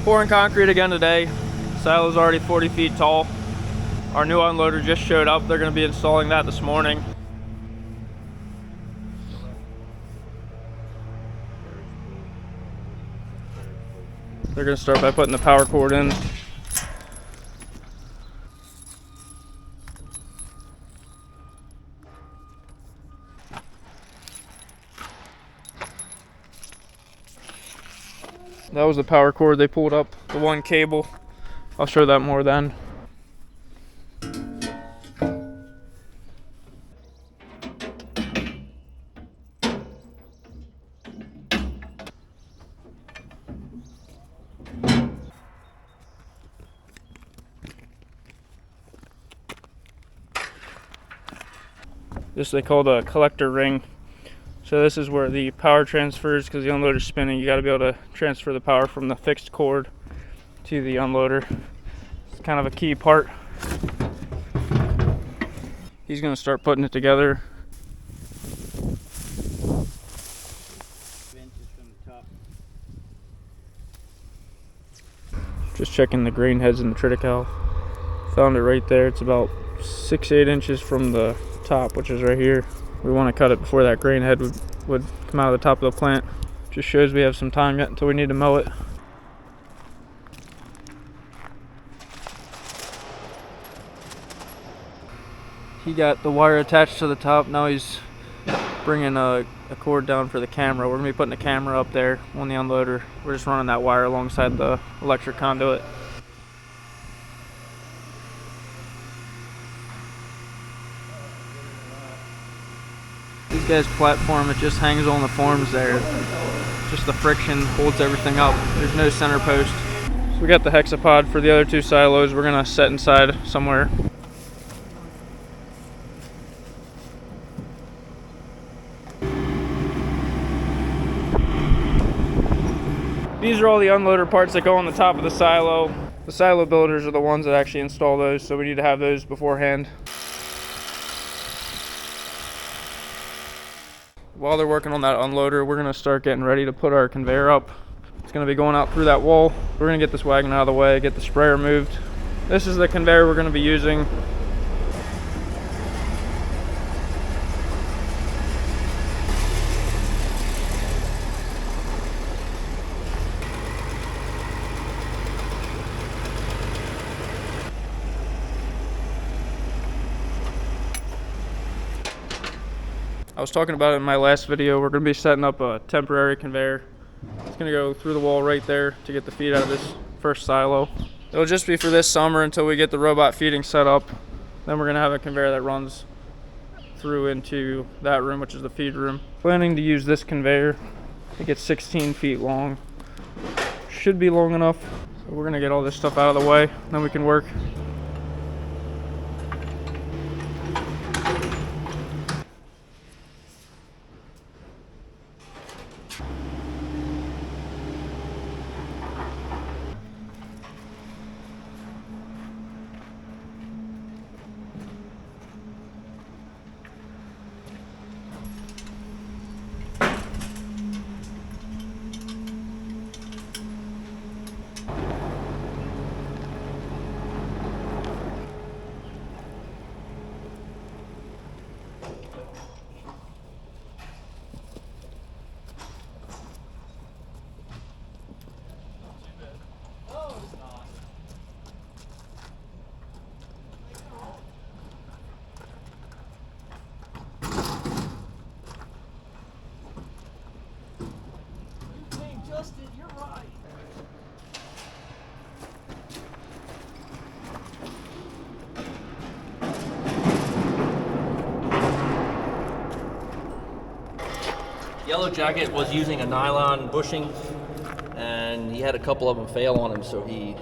Pouring concrete again today. Silo's already 40 feet tall. Our new unloader just showed up. They're going to be installing that this morning. They're going to start by putting the power cord in. That was the power cord they pulled up, the one cable. I'll show that more then. This they call the collector ring. So this is where the power transfers, because the unloader's spinning. You got to be able to transfer the power from the fixed cord to the unloader. It's kind of a key part. He's going to start putting it together. Just checking the grain heads in the triticale. Found it right there. It's about 6-8 inches from the top, which is right here. We want to cut it before that grain head would come out of the top of the plant. Just shows we have some time yet until we need to mow it. He got the wire attached to the top. Now he's bringing a cord down for the camera. We're going to be putting a camera up there on the unloader. We're just running that wire alongside the electric conduit. These guys' platform, it just hangs on the forms there. Just the friction holds everything up. There's no center post. So we got the hexapod for the other two silos. We're gonna set inside somewhere. These are all the unloader parts that go on the top of the silo. The silo builders are the ones that actually install those, so we need to have those beforehand. While they're working on that unloader, we're gonna start getting ready to put our conveyor up. It's gonna be going out through that wall. We're gonna get this wagon out of the way, get the sprayer moved. This is the conveyor we're gonna be using. I was talking about it in my last video. We're going to be setting up a temporary conveyor. It's going to go through the wall right there to get the feed out of this first silo. It'll just be for this summer until we get the robot feeding set up. Then we're going to have a conveyor that runs through into that room, which is the feed room. Planning to use this conveyor. I think it's 16 feet long. Should be long enough. So we're going to get all this stuff out of the way, then we can work. You're right. Yellow Jacket was using a nylon bushing, and he had a couple of them fail on him, so he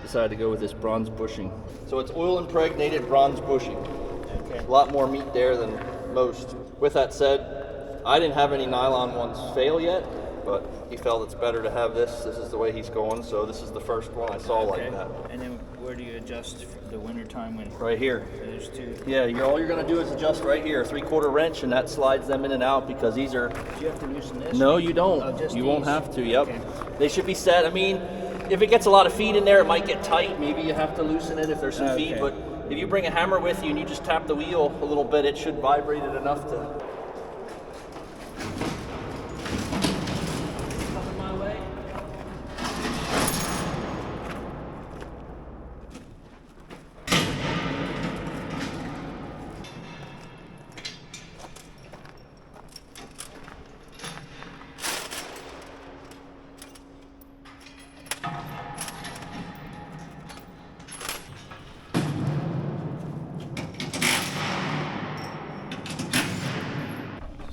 decided to go with this bronze bushing. So it's oil impregnated bronze bushing. Okay. A lot more meat there than most. With that said, I didn't have any nylon ones fail yet, but he felt it's better to have this. This is the way he's going, so this is the first one I saw like that. And then where do you adjust for the winter time when? Right here. There's two. Yeah, all you're gonna do is adjust right here, 3/4 wrench, and that slides them in and out because these are. Do you have to loosen this? No, you don't. Just you won't these? have to. Yep. Okay. They should be set. I mean, if it gets a lot of feed in there, it might get tight. Maybe you have to loosen it if there's some feed. But if you bring a hammer with you and you just tap the wheel a little bit, it should vibrate it enough to.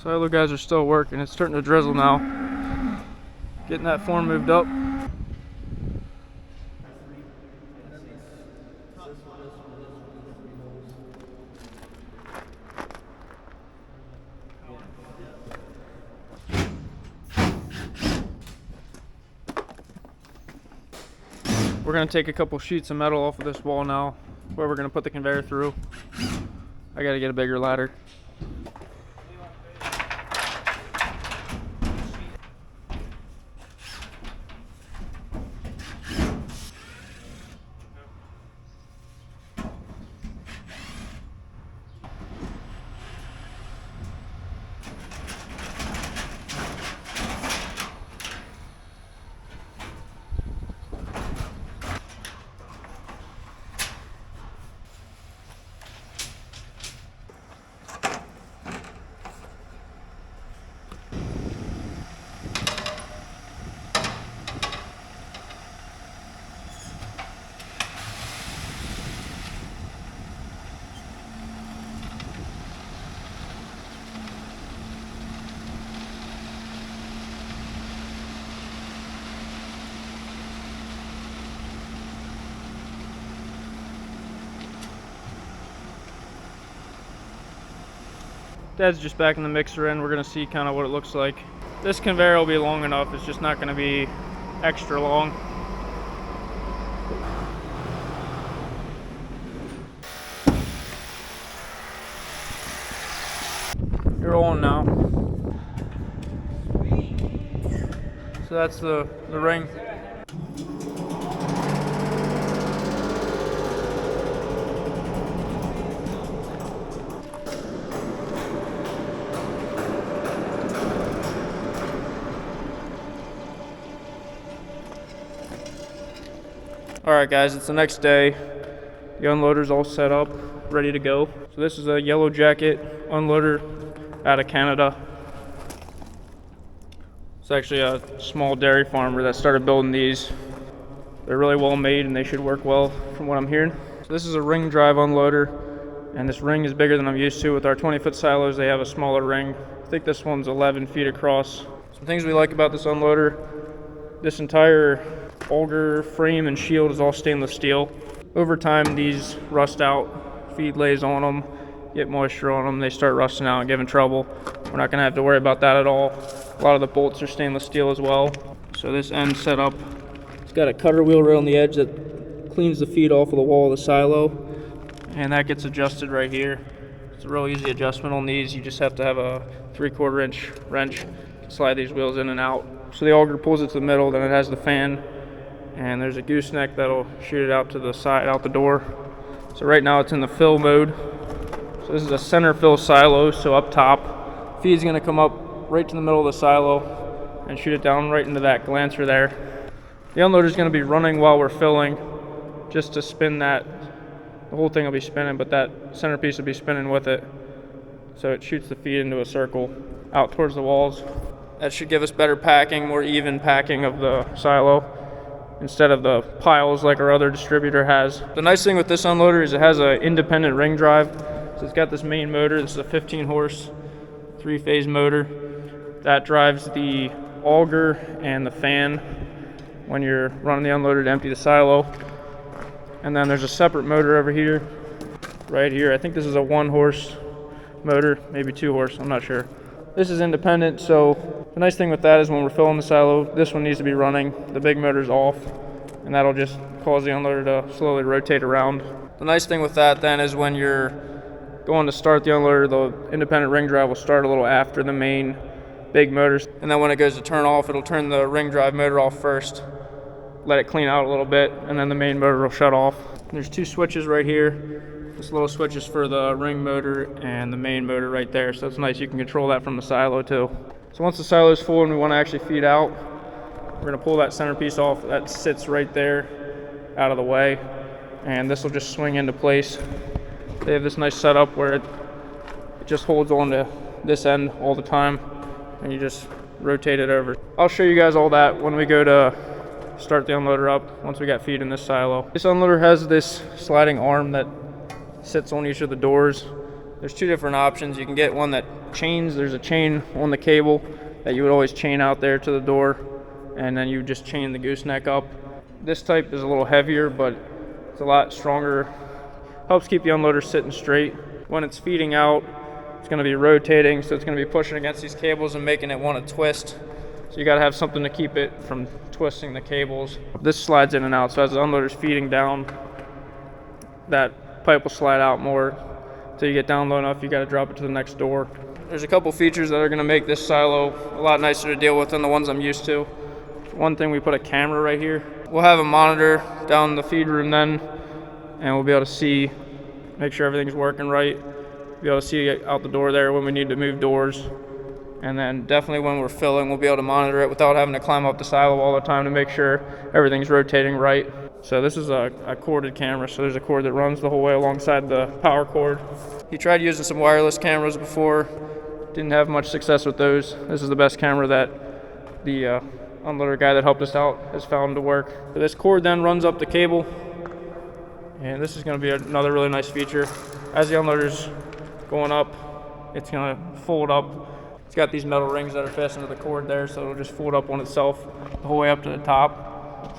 Silo guys are still working. It's starting to drizzle now. Getting that form moved up. We're gonna take a couple sheets of metal off of this wall now, where we're gonna put the conveyor through. I gotta get a bigger ladder. Dad's just backing the mixer in. We're gonna see kind of what it looks like. This conveyor will be long enough. It's just not gonna be extra long. You're on now. So that's the ring. Alright guys, it's the next day. The unloader's all set up, ready to go. So this is a Yellow Jacket unloader out of Canada. It's actually a small dairy farmer that started building these. They're really well made and they should work well from what I'm hearing. So this is a ring drive unloader, and this ring is bigger than I'm used to. With our 20-foot silos, they have a smaller ring. I think this one's 11 feet across. Some things we like about this unloader: this entire auger frame and shield is all stainless steel. Over time, these rust out, feed lays on them, get moisture on them, they start rusting out and giving trouble. We're not gonna have to worry about that at all. A lot of the bolts are stainless steel as well. So this end setup, it's got a cutter wheel right on the edge that cleans the feed off of the wall of the silo, and that gets adjusted right here. It's a real easy adjustment on these. You just have to have a 3/4 inch wrench to slide these wheels in and out. So the auger pulls it to the middle, then it has the fan, and there's a gooseneck that'll shoot it out to the side, out the door. So right now it's in the fill mode. So this is a center fill silo, so up top, feed's gonna come up right to the middle of the silo and shoot it down right into that glancer there. The unloader's gonna be running while we're filling, just to spin that. The whole thing will be spinning, but that centerpiece will be spinning with it. So it shoots the feed into a circle out towards the walls. That should give us better packing, more even packing of the silo, instead of the piles like our other distributor has. The nice thing with this unloader is it has an independent ring drive. So it's got this main motor. This is a 15 horse, 3-phase motor that drives the auger and the fan when you're running the unloader to empty the silo. And then there's a separate motor over here, right here. I think this is a 1 horse motor, maybe 2 horse, I'm not sure. This is independent, so the nice thing with that is when we're filling the silo, this one needs to be running, the big motor's off, and that'll just cause the unloader to slowly rotate around. The nice thing with that then is when you're going to start the unloader, the independent ring drive will start a little after the main big motors, and then when it goes to turn off, it'll turn the ring drive motor off first, let it clean out a little bit, and then the main motor will shut off. There's 2 switches right here. This little switch is for the ring motor and the main motor right there, so it's nice you can control that from the silo too. So once the silo is full and we want to actually feed out, we're going to pull that centerpiece off that sits right there out of the way, and this will just swing into place. They have this nice setup where it just holds on to this end all the time, and you just rotate it over. I'll show you guys all that when we go to start the unloader up once we got feed in this silo. This unloader has this sliding arm that sits on each of the doors. There's 2 different options. You can get one that chains. There's a chain on the cable that you would always chain out there to the door, and then you just chain the gooseneck up. This type is a little heavier, but it's a lot stronger. Helps keep the unloader sitting straight. When it's feeding out, it's going to be rotating, so it's going to be pushing against these cables and making it want to twist. So you got to have something to keep it from twisting the cables. This slides in and out, so as the unloader's feeding down, that pipe will slide out more. Until you get down low enough, you got to drop it to the next door. There's a couple features that are going to make this silo a lot nicer to deal with than the ones I'm used to. One thing, we put a camera right here. We'll have a monitor down in the feed room then, and we'll be able to see, make sure everything's working right. Be able to see out the door there when we need to move doors. And then definitely when we're filling, we'll be able to monitor it without having to climb up the silo all the time to make sure everything's rotating right. So this is a corded camera, so there's a cord that runs the whole way alongside the power cord. He tried using some wireless cameras before, didn't have much success with those. This is the best camera that the unloader guy that helped us out has found to work. So this cord then runs up the cable, and this is going to be another really nice feature. As the unloader's going up, it's going to fold up. It's got these metal rings that are fastened to the cord there, so it'll just fold up on itself the whole way up to the top.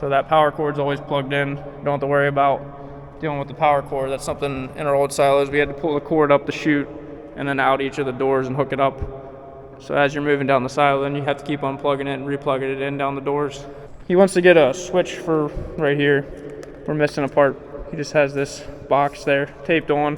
So that power cord's always plugged in. You don't have to worry about dealing with the power cord. That's something in our old silos. We had to pull the cord up the chute and then out each of the doors and hook it up. So as you're moving down the silo, then you have to keep unplugging it and replugging it in down the doors. He wants to get a switch for right here. We're missing a part. He just has this box there taped on,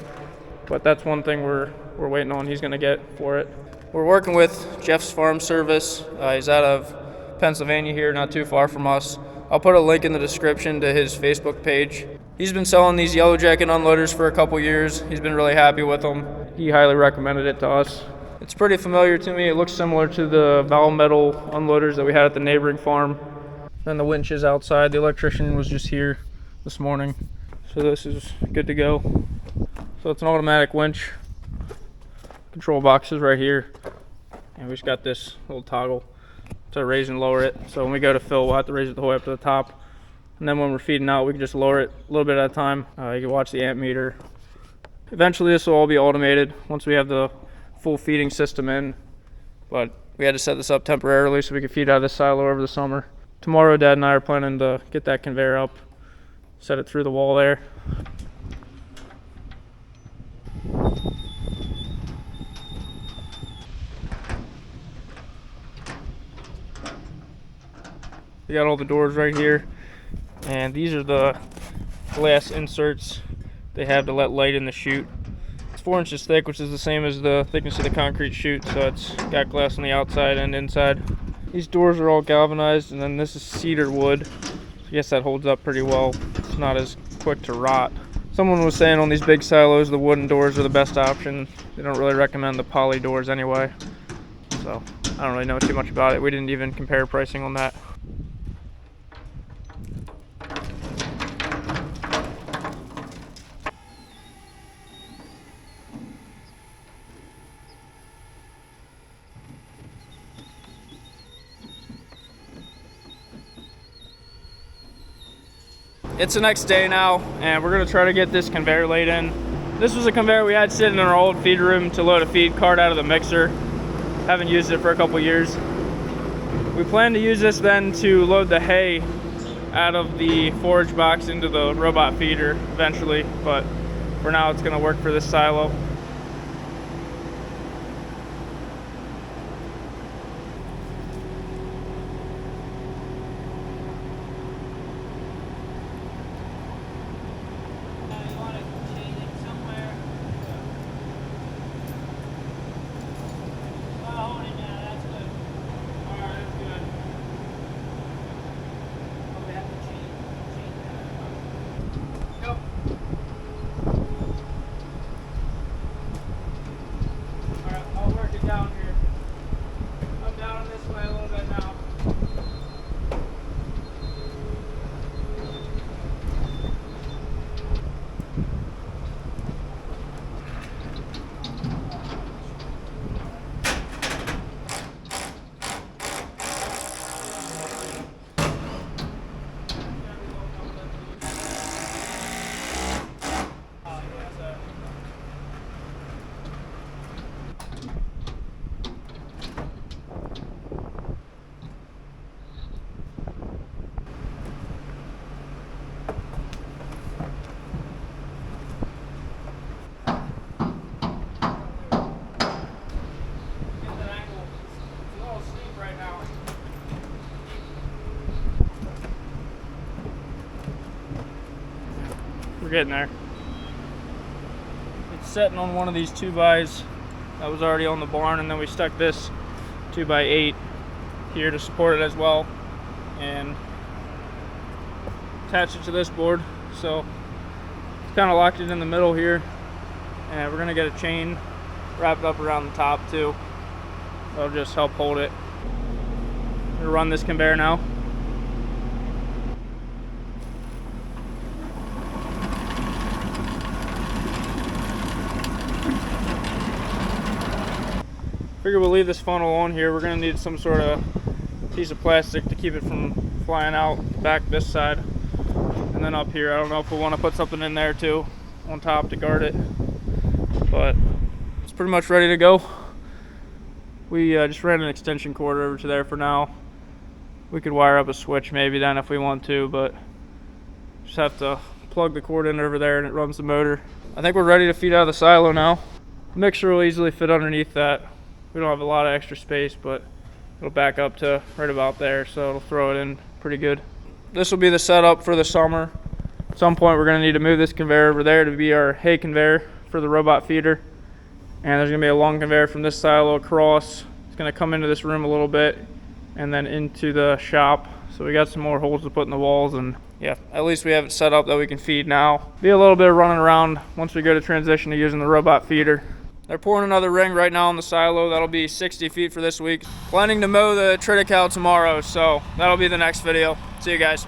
but that's one thing we're waiting on. He's going to get for it. We're working with Jeff's Farm Service. He's out of Pennsylvania here, not too far from us. I'll put a link in the description to his Facebook page. He's been selling these Yellow Jacket unloaders for a couple years. He's been really happy with them. He highly recommended it to us. It's pretty familiar to me. It looks similar to the Val Metal unloaders that we had at the neighboring farm. Then the winch is outside. The electrician was just here this morning, so this is good to go. So it's an automatic winch. Control box is right here, and we just got this little toggle to raise and lower it. So when we go to fill, we'll have to raise it the whole way up to the top, and then when we're feeding out, we can just lower it a little bit at a time. You can watch the amp meter. Eventually this will all be automated once we have the full feeding system in, but we had to set this up temporarily so we could feed out of this silo over the summer. Tomorrow Dad and I are planning to get that conveyor up, set it through the wall there. We got all the doors right here, and these are the glass inserts they have to let light in the chute. It's 4 inches thick, which is the same as the thickness of the concrete chute, so it's got glass on the outside and inside. These doors are all galvanized, and then this is cedar wood. I guess that holds up pretty well. It's not as quick to rot. Someone was saying on these big silos the wooden doors are the best option. They don't really recommend the poly doors anyway, so I don't really know too much about it. We didn't even compare pricing on that. It's the next day now, and we're gonna try to get this conveyor laid in. This was a conveyor we had sitting in our old feed room to load a feed cart out of the mixer. Haven't used it for a couple years. We plan to use this then to load the hay out of the forage box into the robot feeder eventually, but for now it's gonna work for this silo. We're getting there. It's setting on one of these 2x that was already on the barn, and then we stuck this 2x8 here to support it as well, and attached it to this board. So it's kind of locked it in the middle here, and we're gonna get a chain wrapped up around the top too. That'll just help hold it. I'm gonna run this conveyor now. Figure we'll leave this funnel on here. We're gonna need some sort of piece of plastic to keep it from flying out back this side. And then up here, I don't know if we want to put something in there too on top to guard it, but it's pretty much ready to go. We just ran an extension cord over to there for now. We could wire up a switch maybe then if we want to, but just have to plug the cord in over there and it runs the motor. I think we're ready to feed out of the silo now. The mixer will easily fit underneath that. We don't have a lot of extra space, but it'll back up to right about there, so it'll throw it in pretty good. This will be the setup for the summer. At some point we're going to need to move this conveyor over there to be our hay conveyor for the robot feeder. And there's going to be a long conveyor from this silo across. It's going to come into this room a little bit and then into the shop. So we got some more holes to put in the walls, and yeah, at least we have it set up that we can feed now. Be a little bit of running around once we go to transition to using the robot feeder. They're pouring another ring right now on the silo. That'll be 60 feet for this week. Planning to mow the triticale tomorrow, so that'll be the next video. See you guys.